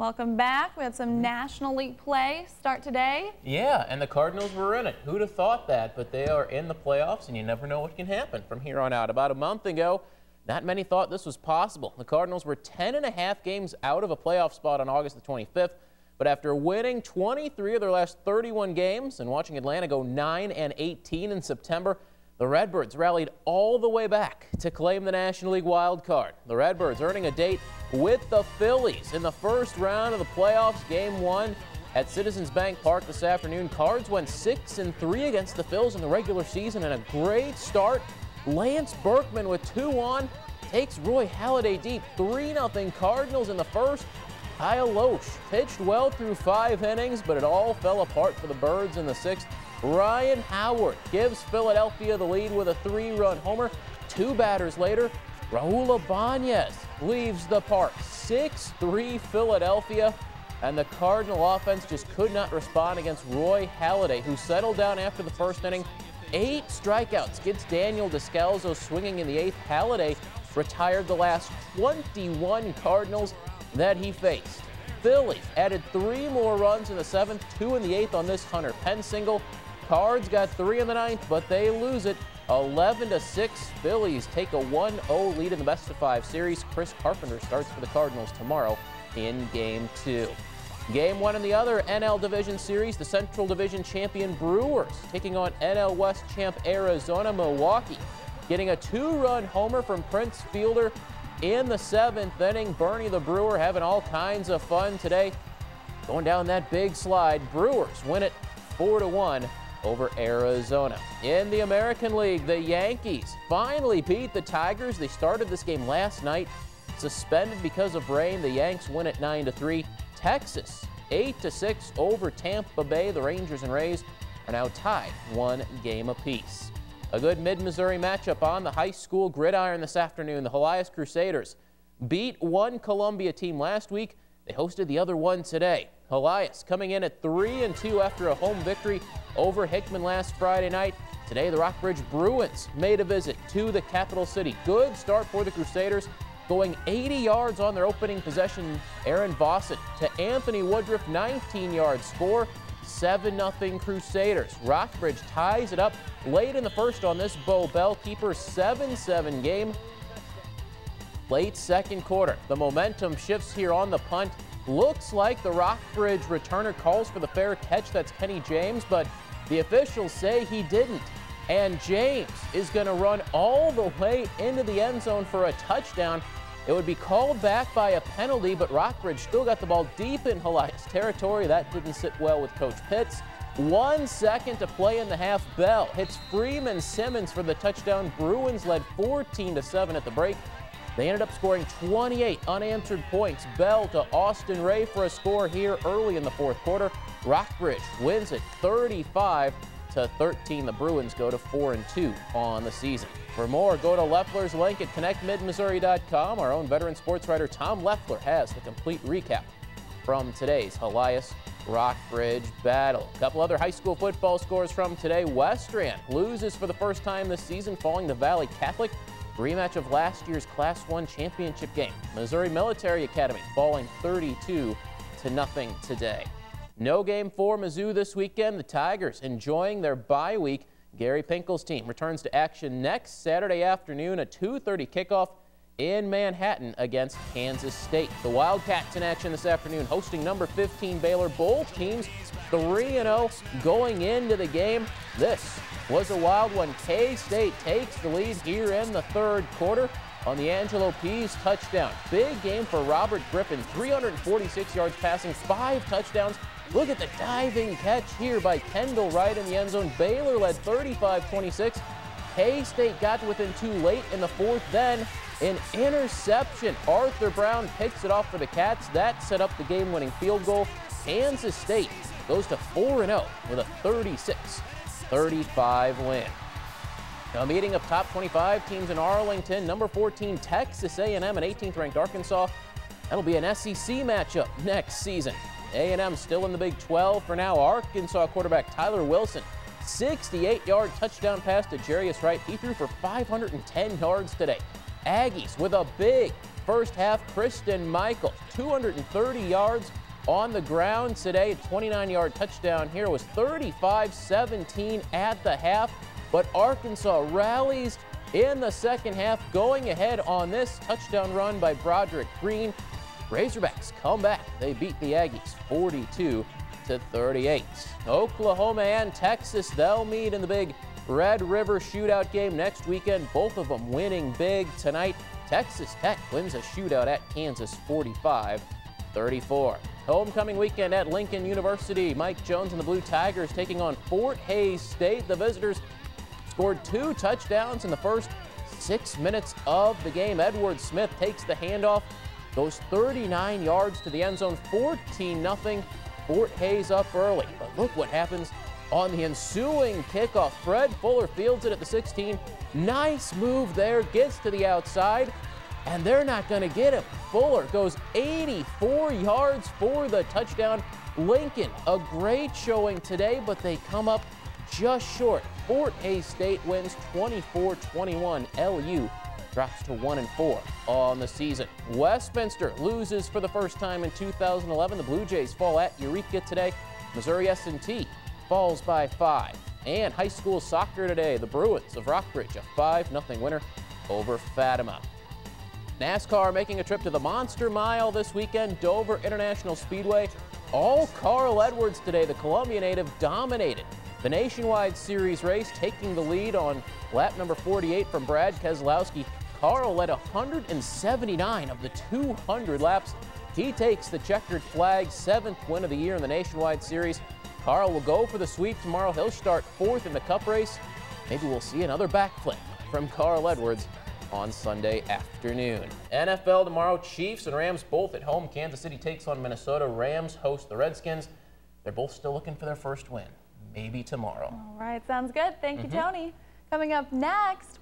Welcome back. We had some National League play start today. Yeah, and the Cardinals were in it. Who'd have thought that? But they are in the playoffs, and you never know what can happen from here on out. About a month ago, not many thought this was possible. The Cardinals were 10.5 games out of a playoff spot on August the 25th. But after winning 23 of their last 31 games and watching Atlanta go 9-18 in September, the Redbirds rallied all the way back to claim the National League wild card. The Redbirds earning a date with the Phillies in the first round of the playoffs, Game 1 at Citizens Bank Park this afternoon. Cards went 6-3 against the Phils in the regular season, and a great start. Lance Berkman with 2 on takes Roy Halladay deep. 3-0 Cardinals in the first. Kyle Loesch pitched well through 5 innings, but it all fell apart for the Birds in the 6th. Ryan Howard gives Philadelphia the lead with a 3-run homer. 2 batters later, Raul Ibanez leaves the park. 6-3 Philadelphia, and the Cardinal offense just could not respond against Roy Halladay, who settled down after the first inning. 8 strikeouts gets Daniel Descalzo swinging in the 8th. Halladay retired the last 21 Cardinals that he faced. Phillies added 3 more runs in the 7th, 2 in the 8th on this Hunter Penn single. Cards got 3 in the 9th, but they lose it 11-6. Phillies take a 1-0 lead in the best-of-5 series. Chris Carpenter starts for the Cardinals tomorrow in Game 2. Game 1 in the other NL Division Series, the Central Division champion Brewers taking on NL West champ Arizona. Milwaukee getting a 2-run homer from Prince Fielder in the 7th inning. Bernie the Brewer having all kinds of fun today, going down that big slide. Brewers win it 4-1 over Arizona. In the American League, the Yankees finally beat the Tigers. They started this game last night, suspended because of rain. The Yanks win it 9-3. Texas 8-6 over Tampa Bay. The Rangers and Rays are now tied 1 game apiece. A good Mid-Missouri matchup on the high school gridiron this afternoon. The Helias Crusaders beat one Columbia team last week. They hosted the other one today. Helias coming in at 3-2 after a home victory over Hickman last Friday night. Today, the Rockbridge Bruins made a visit to the capital city. Good start for the Crusaders, going 80 yards on their opening possession. Aaron Vossen to Anthony Woodruff, 19-yard score. 7-0 Crusaders. Rockbridge ties it up late in the first on this Bo Bell keeper. 7-7 game. Late second quarter, the momentum shifts here on the punt. Looks like the Rockbridge returner calls for the fair catch. That's Kenny James, but the officials say he didn't. And James is going to run all the way into the end zone for a touchdown. It would be called back by a penalty, but Rockbridge still got the ball deep in Helias territory. That didn't sit well with Coach Pitts. 1 second to play in the half. Bell hits Freeman Simmons for the touchdown. Bruins led 14-7 at the break. They ended up scoring 28 unanswered points. Bell to Austin Ray for a score here early in the 4th quarter. Rockbridge wins it 35-13. The Bruins go to 4-2 on the season. For more, go to Leffler's link at connectmidmissouri.com. Our own veteran sports writer Tom Leffler has the complete recap from today's Helias Rockbridge battle. A couple other high school football scores from today. Westran loses for the first time this season, falling to Valley Catholic. Rematch of last year's Class 1 championship game. Missouri Military Academy falling 32-0 today. No game for Mizzou this weekend. The Tigers enjoying their bye week. Gary Pinkel's team returns to action next Saturday afternoon, a 2:30 kickoff in Manhattan against Kansas State. The Wildcats in action this afternoon, hosting number 15 Baylor. Both teams 3-0 going into the game. This was a wild one. K-State takes the lead here in the 3rd quarter on the Angelo Pease touchdown. Big game for Robert Griffin, 346 yards passing, 5 touchdowns. Look at the diving catch here by Kendall Wright in the end zone. Baylor led 35-26. K-State got within 2 late in the 4th. Then an interception. Arthur Brown picks it off for the Cats. That set up the game-winning field goal. Kansas State goes to 4-0 with a 36-35 win. A meeting of top 25 teams in Arlington. Number 14 Texas A&M and 18th ranked Arkansas. That'll be an SEC matchup next season. A&M still in the Big 12 for now. Arkansas quarterback Tyler Wilson, 68-yard touchdown pass to Jarius Wright. He threw for 510 yards today. Aggies with a big first half, Kristen Michael, 230 yards on the ground today. A 29-yard touchdown here was 35-17 at the half. But Arkansas rallies in the second half, going ahead on this touchdown run by Broderick Green. Razorbacks come back. They beat the Aggies 42-38. Oklahoma and Texas, they'll meet in the big Red River shootout game next weekend. Both of them winning big tonight. Texas Tech wins a shootout at Kansas 45-34. Homecoming weekend at Lincoln University. Mike Jones and the Blue Tigers taking on Fort Hays State. The visitors scored 2 touchdowns in the first 6 minutes of the game. Edward Smith takes the handoff, goes 39 yards to the end zone, 14-0. Fort Hays up early. But look what happens on the ensuing kickoff. Fred Fuller fields it at the 16. Nice move there, gets to the outside, and they're not going to get him. Fuller goes 84 yards for the touchdown. Lincoln, a great showing today, but they come up just short. Fort Hays State wins 24-21. LU drops to 1-4 on the season. Westminster loses for the first time in 2011. The Blue Jays fall at Eureka today. Missouri S&T falls by 5. And high school soccer today. The Bruins of Rockbridge, a 5-0 winner over Fatima. NASCAR making a trip to the Monster Mile this weekend. Dover International Speedway. All Carl Edwards today. The Columbia native dominated the Nationwide Series race, taking the lead on lap number 48 from Brad Keselowski. Carl led 179 of the 200 laps. He takes the checkered flag, 7th win of the year in the Nationwide Series. Carl will go for the sweep tomorrow. He'll start 4th in the Cup race. Maybe we'll see another backflip from Carl Edwards on Sunday afternoon. NFL tomorrow, Chiefs and Rams both at home. Kansas City takes on Minnesota. Rams host the Redskins. They're both still looking for their first win. Maybe tomorrow. All right, sounds good. Thank you, Tony. Coming up next.